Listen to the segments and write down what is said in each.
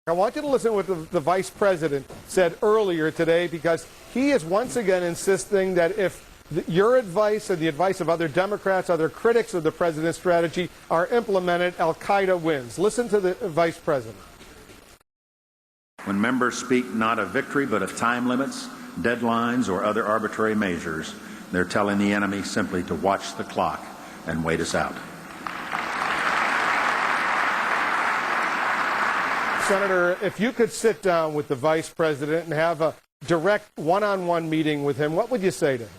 I want you to listen to what the Vice President said earlier today, because he is once again insisting that if your advice and the advice of other Democrats, other critics of the President's strategy are implemented, al-Qaeda wins. Listen to the Vice President. When members speak not of victory but of time limits, deadlines, or other arbitrary measures, they're telling the enemy simply to watch the clock and wait us out. Senator, if you could sit down with the Vice President and have a direct one-on-one meeting with him, what would you say to him?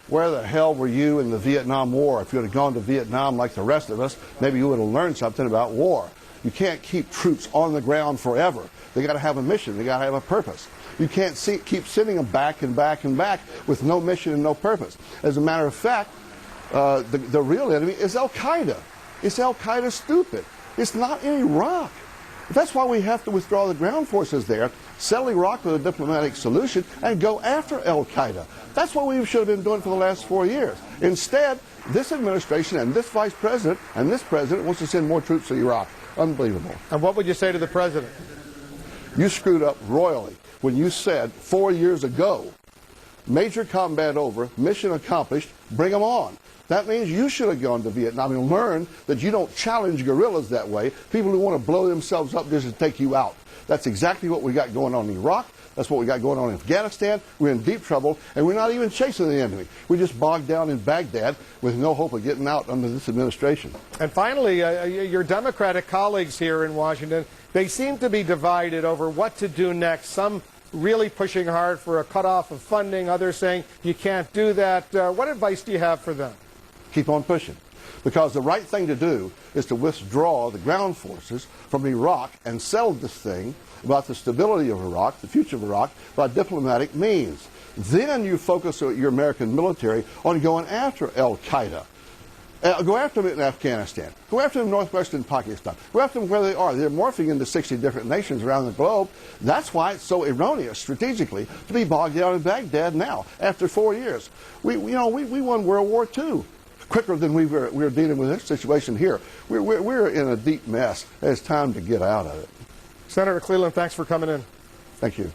Where the hell were you in the Vietnam War? If you would have gone to Vietnam like the rest of us, maybe you would have learned something about war. You can't keep troops on the ground forever. They got to have a mission. They got to have a purpose. You can't keep sending them back and back and back with no mission and no purpose. As a matter of fact, the real enemy is al-Qaeda. It's al-Qaeda stupid. It's not in Iraq. That's why we have to withdraw the ground forces there, settle Iraq with a diplomatic solution, and go after al-Qaeda. That's what we should have been doing for the last 4 years. Instead, this administration and this Vice President and this President wants to send more troops to Iraq. Unbelievable. And what would you say to the President? You screwed up royally when you said 4 years ago, major combat over, mission accomplished, bring them on. That means you should have gone to Vietnam and learned that you don't challenge guerrillas that way, people who want to blow themselves up just to take you out. That's exactly what we got going on in Iraq. That's what we got going on in Afghanistan. We're in deep trouble, and we're not even chasing the enemy. We're just bogged down in Baghdad with no hope of getting out under this administration. And finally, your Democratic colleagues here in Washington, they seem to be divided over what to do next. Some really pushing hard for a cutoff of funding, others saying you can't do that. What advice do you have for them? Keep on pushing. Because the right thing to do is to withdraw the ground forces from Iraq and settle this thing about the stability of Iraq, the future of Iraq, by diplomatic means. Then you focus your American military on going after al-Qaeda. Go after them in Afghanistan. Go after them in northwestern Pakistan. Go after them where they are. They're morphing into 60 different nations around the globe. That's why it's so erroneous strategically to be bogged down in Baghdad now, after 4 years. We won World War II. Quicker than we were dealing with this situation here. We're in a deep mess. It's time to get out of it. Senator Cleland, thanks for coming in. Thank you.